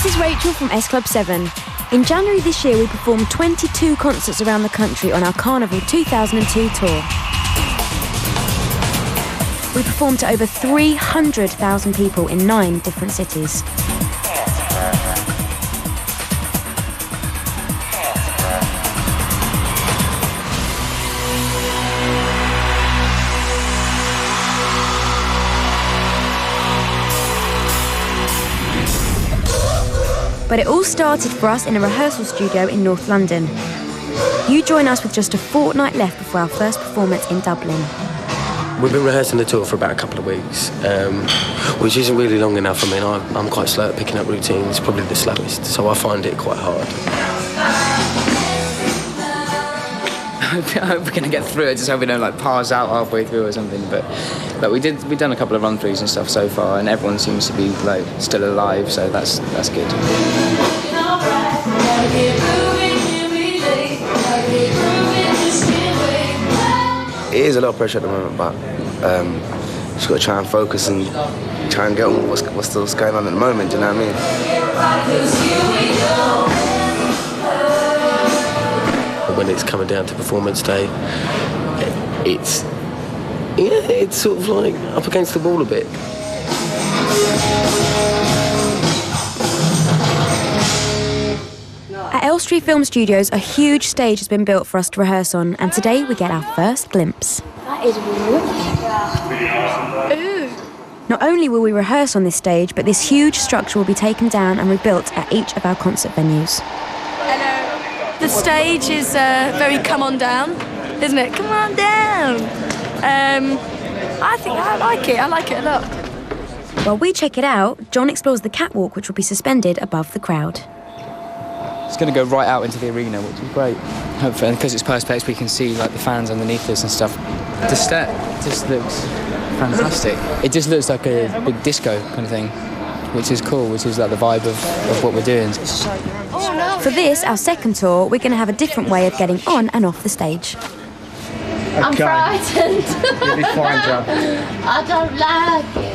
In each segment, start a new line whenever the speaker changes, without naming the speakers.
This is Rachel from S Club 7. In January this year, we performed 22 concerts around the country on our Carnival 2002 tour. We performed to over 300,000 people in 9 different cities. But it all started for us in a rehearsal studio in North London. You join us with just a fortnight left before our first performance in Dublin.
We've been rehearsing the tour for about a couple of weeks, which isn't really long enough. I mean, I'm quite slow at picking up routines, probably the slowest, so I find it quite hard.
I hope we're going to get through it, just hope we don't pass out halfway through or something. But we've done a couple of run-throughs and stuff so far, and everyone seems to be still alive, so that's good.
It is a lot of pressure at the moment, but just got to try and focus and try and get on what's going on at the moment. Do you know what I mean?
When it's coming down to performance day, it's sort of up against the wall a bit.
At Elstree Film Studios, a huge stage has been built for us to rehearse on, and today we get our first glimpse.
That is wood. Ooh.
Not only will we rehearse on this stage, but this huge structure will be taken down and rebuilt at each of our concert venues.
The stage is very come on down, isn't it? Come on down. I think I like it a lot.
While we check it out, John explores the catwalk, which will be suspended above the crowd.
It's going to go right out into the arena, which is great. Hopefully, because it's perspex, we can see the fans underneath us and stuff. The set just looks fantastic. It just looks like a big disco kind of thing, which is cool, which is the vibe of what we're doing.
For this, our second tour, we're going to have a different way of getting on and off the stage.
I'm frightened.
You'll be fine, John.
I don't like it.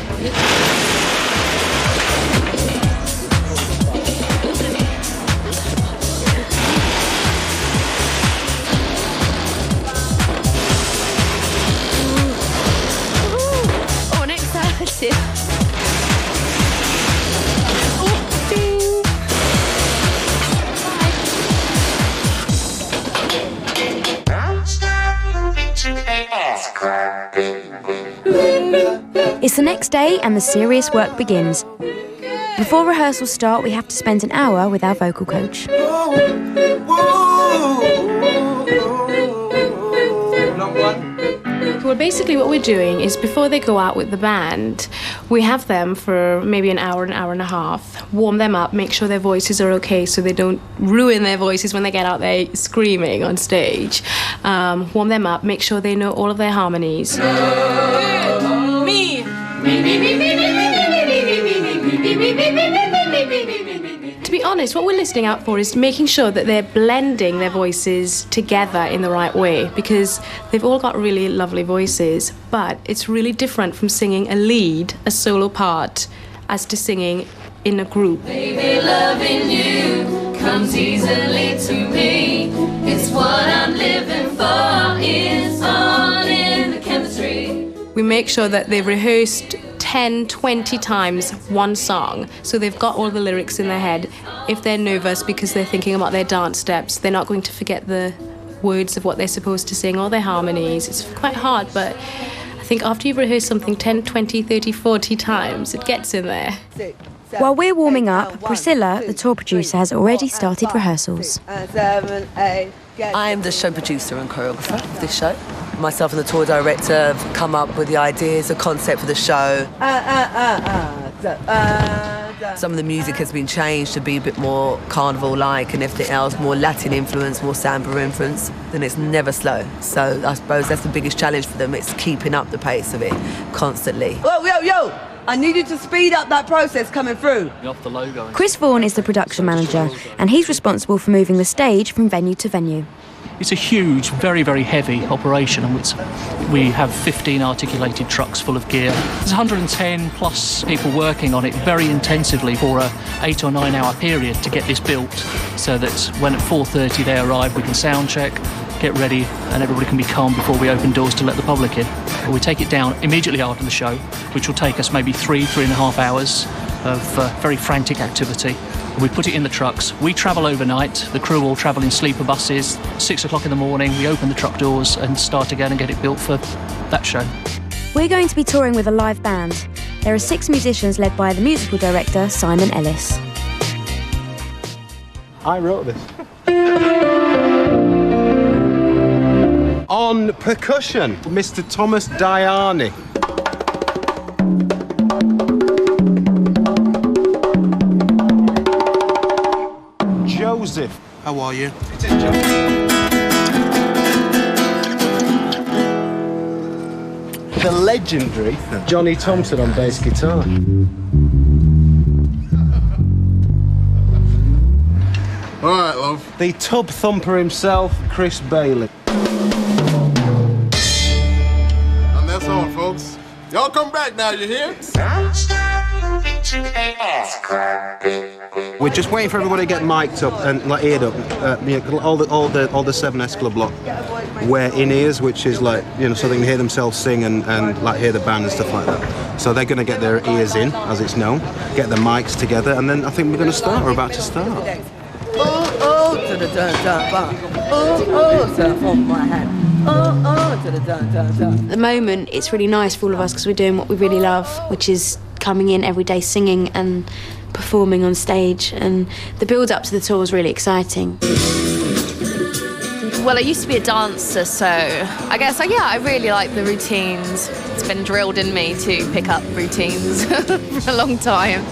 Oh, I'm excited.
It's the next day and the serious work begins. Before rehearsals start, we have to spend an hour with our vocal coach.
Well, basically what we're doing is before they go out with the band, we have them for maybe an hour and a half, warm them up, make sure their voices are okay so they don't ruin their voices when they get out there screaming on stage. Warm them up, make sure they know all of their harmonies. To be honest, what we're listening out for is making sure that they're blending their voices together in the right way, because they've all got really lovely voices, but it's really different from singing a lead, a solo part, as to singing in a group.
Baby, loving you comes easily to me. It's what I'm living for. It's all in the chemistry.
We make sure that they've rehearsed 10, 20 times one song, so they've got all the lyrics in their head. If they're nervous because they're thinking about their dance steps, they're not going to forget the words of what they're supposed to sing or their harmonies. It's quite hard, but I think after you've rehearsed something 10, 20, 30, 40 times, it gets in there.
While we're warming up, Priscilla, the tour producer, has already started rehearsals.
I am the show producer and choreographer of this show. Myself and the tour director have come up with the ideas, the concept for the show. Some of the music has been changed to be a bit more carnival-like and everything else, more Latin influence, more samba influence, then it's never slow. So I suppose that's the biggest challenge for them, it's keeping up the pace of it constantly. Whoa, yo, yo! I need you to speed up that process coming through.
Off the logo.
Chris Vaughan is the production manager, and he's responsible for moving the stage from venue to venue.
It's a huge, very, very heavy operation in which we have 15 articulated trucks full of gear. There's 110 plus people working on it very intensively for a 8 or 9 hour period to get this built, so that when at 4:30 they arrive, we can sound check, get ready, and everybody can be calm before we open doors to let the public in. We take it down immediately after the show, which will take us maybe 3.5 hours of very frantic activity. We put it in the trucks. We travel overnight. The crew all travel in sleeper buses. 6 o'clock in the morning, we open the truck doors and start again and get it built for that show.
We're going to be touring with a live band. There are 6 musicians led by the musical director, Simon Ellis.
I wrote this. On percussion, Mr. Thomas Diani. Joseph. How are you? It is Joseph. The legendary Johnny Thompson on bass guitar.
All right, love.
The tub thumper himself, Chris Bailey.
And that's all, folks. Y'all come back now, you hear?
We're just waiting for everybody to get mic'd up and like eared up. All the 7S Club lot wear in-ears, which is like, you know, so they can hear themselves sing and like hear the band and stuff like that. So they're going to get their ears in, as it's known, get the mics together, and then I think we're going to start. We're about to start.
Oh, to the dun-dun-bun. Oh, to the from my hand. Oh, to the dun-dun-dun.
At the moment, it's really nice for all of us because we're doing what we really love, which is coming in every day singing and performing on stage, and the build-up to the tour is really exciting.
Well, I used to be a dancer, so I guess, I really like the routines. It's been drilled in me to pick up routines for a long time.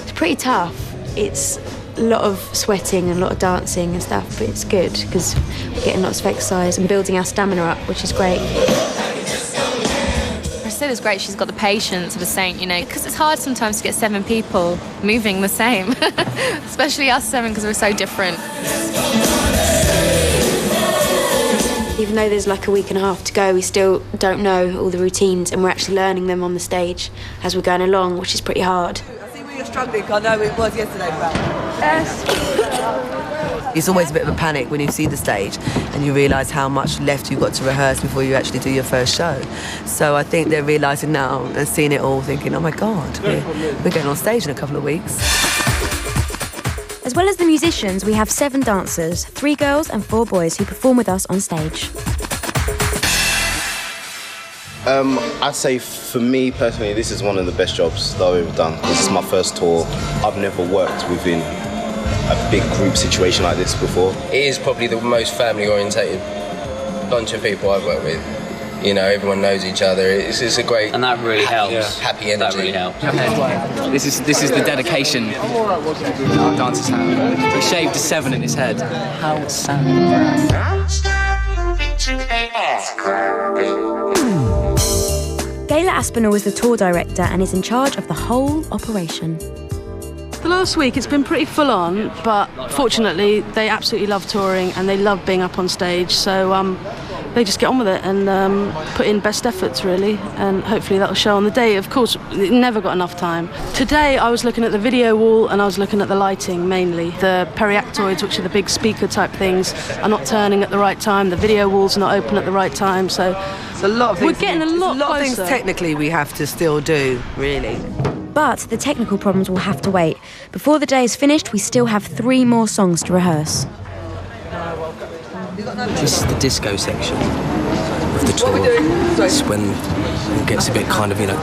It's pretty tough. It's a lot of sweating and a lot of dancing and stuff, but it's good because we're getting lots of exercise and building our stamina up, which is great.
Priscilla's great. She's got the patience of a saint, you know, because it's hard sometimes to get 7 people moving the same, especially us 7 because we're so different.
Even though there's like a week and a half to go, we still don't know all the routines, and we're actually learning them on the stage as we're going along, which is pretty hard.
You're struggling. I know it was yesterday, Brad. Yes. It's always a bit of a panic when you see the stage and you realise how much left you've got to rehearse before you actually do your first show. So I think they're realising now and seeing it all, thinking, oh my God, we're getting on stage in a couple of weeks.
As well as the musicians, we have 7 dancers, 3 girls and 4 boys who perform with us on stage.
I'd say for me personally, this is one of the best jobs that I've ever done. This is my first tour. I've never worked within a big group situation like this before.
It is probably the most family-orientated bunch of people I've worked with. You know, everyone knows each other. It's a great,
and that really helps.
Happy energy.
That really helps. This is the dedication our dancers have. He shaved a 7 in his head. How sad.
Gayla Aspinall is the tour director and is in charge of the whole operation.
The last week it's been pretty full on, but fortunately they absolutely love touring and they love being up on stage, so they just get on with it and put in best efforts really, and hopefully that'll show on the day. Of course, it never got enough time. Today I was looking at the video wall and I was looking at the lighting mainly. The periactoids, which are the big speaker type things, are not turning at the right time. The video wall's not open at the right time, so
it's a lot of things.
We're getting a lot
of things technically we have to still do, really.
But the technical problems will have to wait. Before the day is finished, we still have 3 more songs to rehearse.
This is the disco section of the tour. It's when it gets a bit kind of, you know...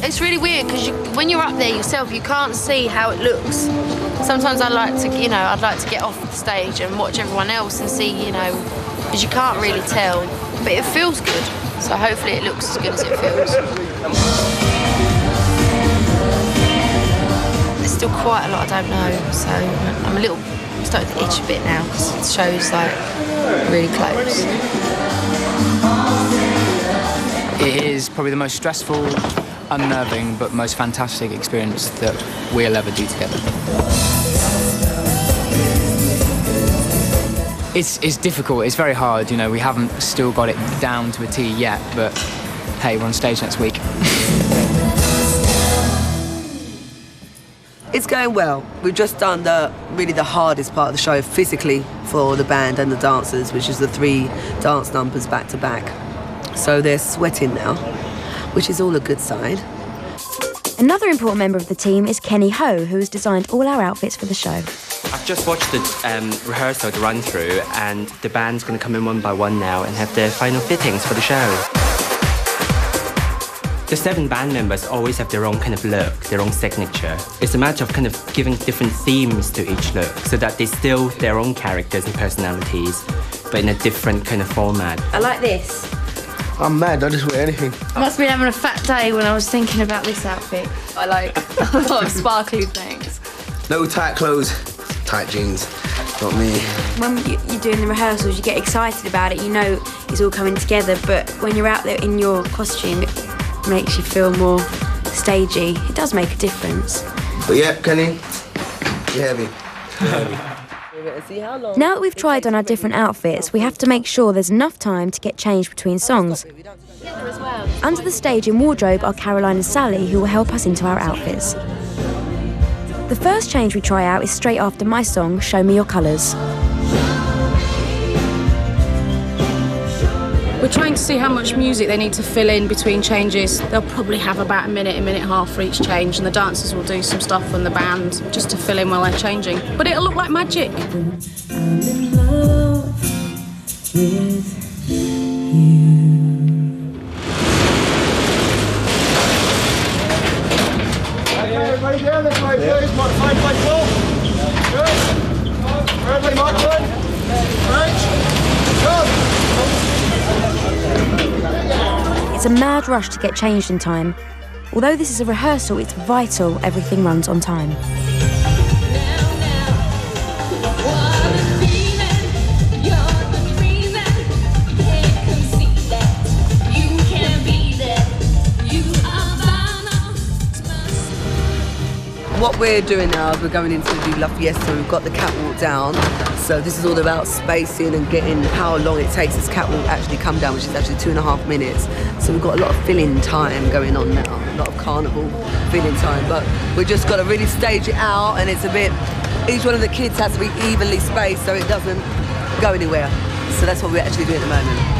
It's really weird because when you're up there yourself, you can't see how it looks. Sometimes I'd like to get off the stage and watch everyone else and see, you know, because you can't really tell. But it feels good, so hopefully it looks as good as it feels. still quite a lot I don't know, so I'm a little starting to itch a bit now because the show's like really close.
It is probably the most stressful, unnerving, but most fantastic experience that we'll ever do together. It's difficult, it's very hard, you know, we haven't still got it down to a T yet, but hey, we're on stage next week.
It's going well. We've just done the hardest part of the show physically for the band and the dancers, which is the 3 dance numbers back to back. So they're sweating now, which is all a good sign.
Another important member of the team is Kenny Ho, who has designed all our outfits for the show.
I've just watched the rehearsal, the run-through, and the band's going to come in one by one now and have their final fittings for the show. The 7 band members always have their own kind of look, their own signature. It's a matter of kind of giving different themes to each look so that they still their own characters and personalities, but in a different kind of format.
I like this.
I'm mad, I just wear anything.
I must have been having a fat day when I was thinking about this outfit. I like a lot of sparkly things.
No tight clothes, tight jeans, not me.
When you're doing the rehearsals, you get excited about it, you know it's all coming together, but when you're out there in your costume, it makes you feel more stagey. It does make a difference.
But yeah, Kenny, you're heavy.
Now that we've tried on our different outfits, we have to make sure there's enough time to get changed between songs. Under the stage in wardrobe are Caroline and Sally, who will help us into our outfits. The first change we try out is straight after my song, Show Me Your Colours.
We're trying to see how much music they need to fill in between changes. They'll probably have about a minute and a half for each change, and the dancers will do some stuff from the band just to fill in while they're changing. But it'll look like magic.
I'm in love with you.
Everybody down this way, please. Modified by 12. Good. Everybody, mark one. Range. Go.
It's a mad rush to get changed in time. Although this is a rehearsal, it's vital everything runs on time.
What we're doing now is we're going into the La Fiesta. We've got the catwalk down. So this is all about spacing and getting how long it takes this catwalk to actually come down, which is actually 2.5 minutes. So we've got a lot of filling time going on now, a lot of carnival filling time. But we've just got to really stage it out, and it's a bit, each one of the kids has to be evenly spaced so it doesn't go anywhere. So that's what we're actually doing at the moment.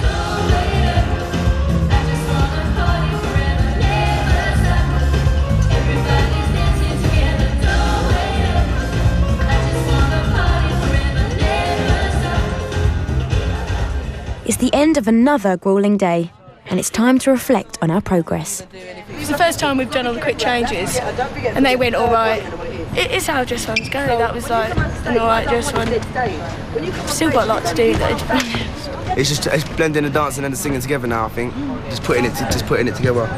It's the end of another gruelling day, and it's time to reflect on our progress.
It was the first time we've done all the quick changes, and they went all right. It's how dress ones go. That was like an all right dress one. Still got a lot to do though.
It's blending the dancing and the singing together now, I think. Just putting it together.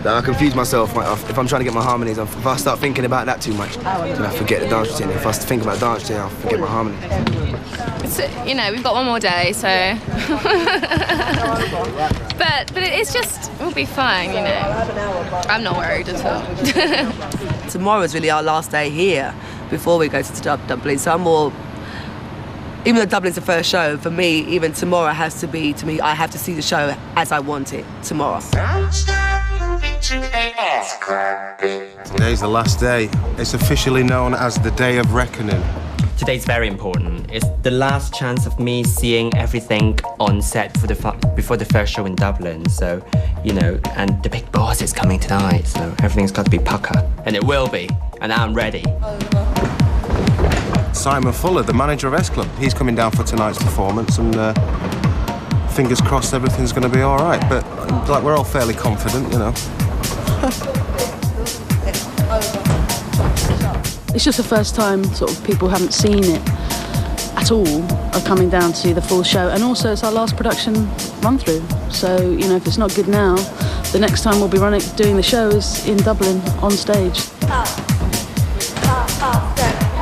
I confuse myself if I'm trying to get my harmonies. If I start thinking about that too much, then I forget the dance routine. If I think about dance routine, I'll forget my harmony.
You know, we've got one more day, so. but it's just, we'll be fine, you know. I'm not worried at all.
Tomorrow's really our last day here before we go to Dublin. So I'm more, even though Dublin's the first show, for me, even tomorrow has to be, to me, I have to see the show as I want it tomorrow.
Today's the last day. It's officially known as the Day of Reckoning.
Today's very important. It's the last chance of me seeing everything on set before the first show in Dublin. So, you know, and the big boss is coming tonight, so everything's got to be pucker. And it will be, and I'm ready.
Simon Fuller, the manager of S Club, he's coming down for tonight's performance, and fingers crossed everything's going to be all right. But like, we're all fairly confident, you know.
It's just the first time sort of people haven't seen it at all are coming down to see the full show, and also it's our last production run through. So, you know, if it's not good now, the next time we'll be doing the show is in Dublin on stage.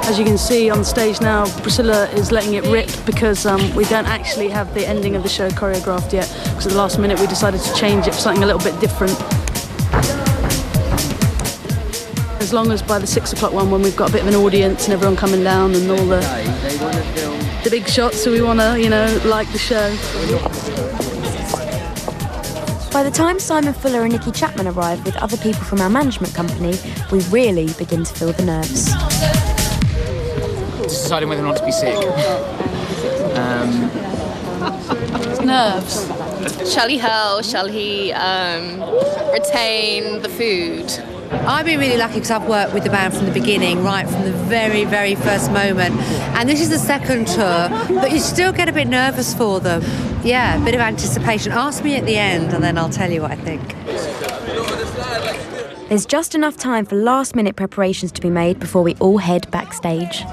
As you can see on stage now, Priscilla is letting it rip because we don't actually have the ending of the show choreographed yet, because at the last minute we decided to change it for something a little bit different. As long as by the 6 o'clock one, when we've got a bit of an audience and everyone coming down and all the big shots, so we want to, you know, like the show.
By the time Simon Fuller and Nikki Chapman arrive with other people from our management company, we really begin to feel the nerves.
Just deciding whether or not to be sick.
Nerves. Shall he hurl? Shall he retain the food?
I've been really lucky because I've worked with the band from the beginning, right from the very, very first moment. And this is the second tour, but you still get a bit nervous for them. Yeah, a bit of anticipation. Ask me at the end and then I'll tell you what I think.
There's just enough time for last-minute preparations to be made before we all head backstage.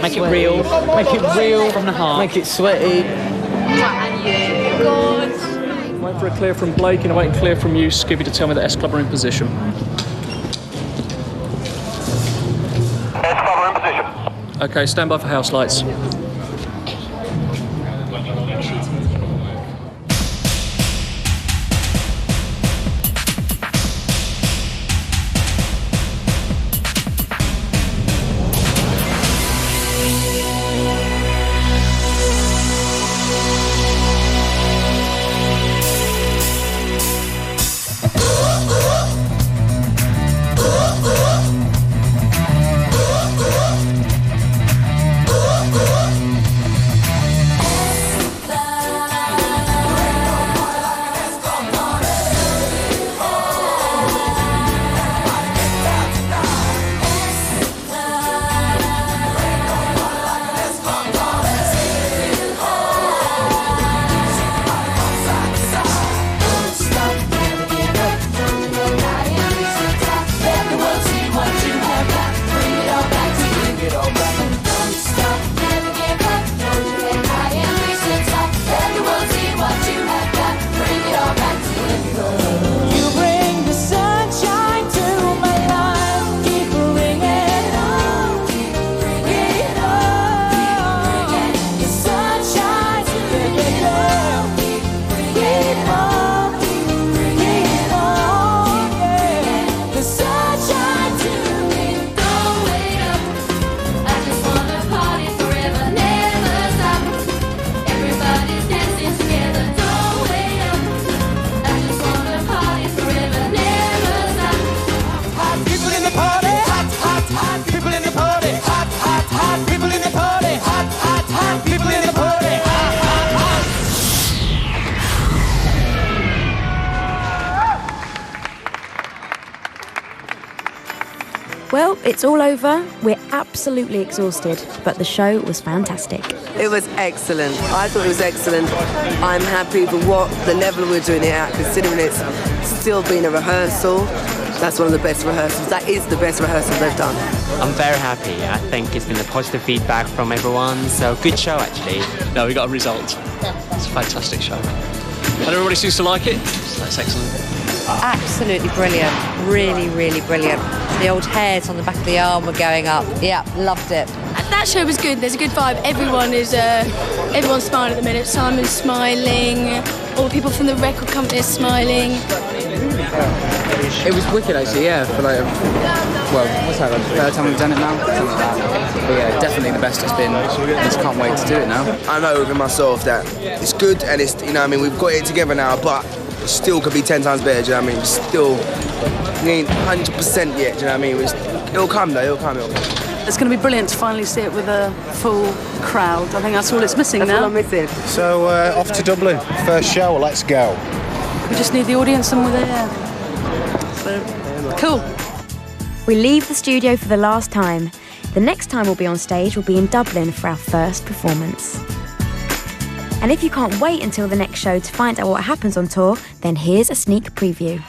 Make it real. Make it real from the heart. Make it sweaty.
Waiting for a clear from Blake and awaiting clear from you, Skibby, to tell me that S Club are in position.
S Club are in position.
Okay, stand by for house lights.
Well, it's all over. We're absolutely exhausted, but the show was fantastic.
It was excellent. I thought it was excellent. I'm happy for what the level we're doing it at, considering it's still been a rehearsal. That's one of the best rehearsals. That is the best rehearsal they've done.
I'm very happy. I think it's been a positive feedback from everyone, so good show actually.
No, we got a result. It's a fantastic show. And everybody seems to like it. That's excellent.
Absolutely brilliant. Really, really brilliant. The old hairs on the back of the arm were going up. Yeah, loved it.
That show was good. There's a good vibe. Everyone's smiling at the minute. Simon's smiling. All the people from the record company are smiling.
It was wicked actually, yeah. For like, what's that? Third time we've done it now. Something like that. But yeah, definitely the best it's been. I just can't wait to do it now.
I know within myself that it's good and it's, you know what I mean, we've got it together now, but it still could be 10 times better, do you know what I mean? Still, we ain't 100% yet, do you know what I mean? It'll come though, it'll come.
It's going to be brilliant to finally see it with a full crowd. I think that's all it's missing
that's
now.
All I'm missing.
So off to Dublin, first show, let's go.
We just need the audience and we're there. So, cool.
We leave the studio for the last time. The next time we'll be on stage will be in Dublin for our first performance. And if you can't wait until the next show to find out what happens on tour, then here's a sneak preview.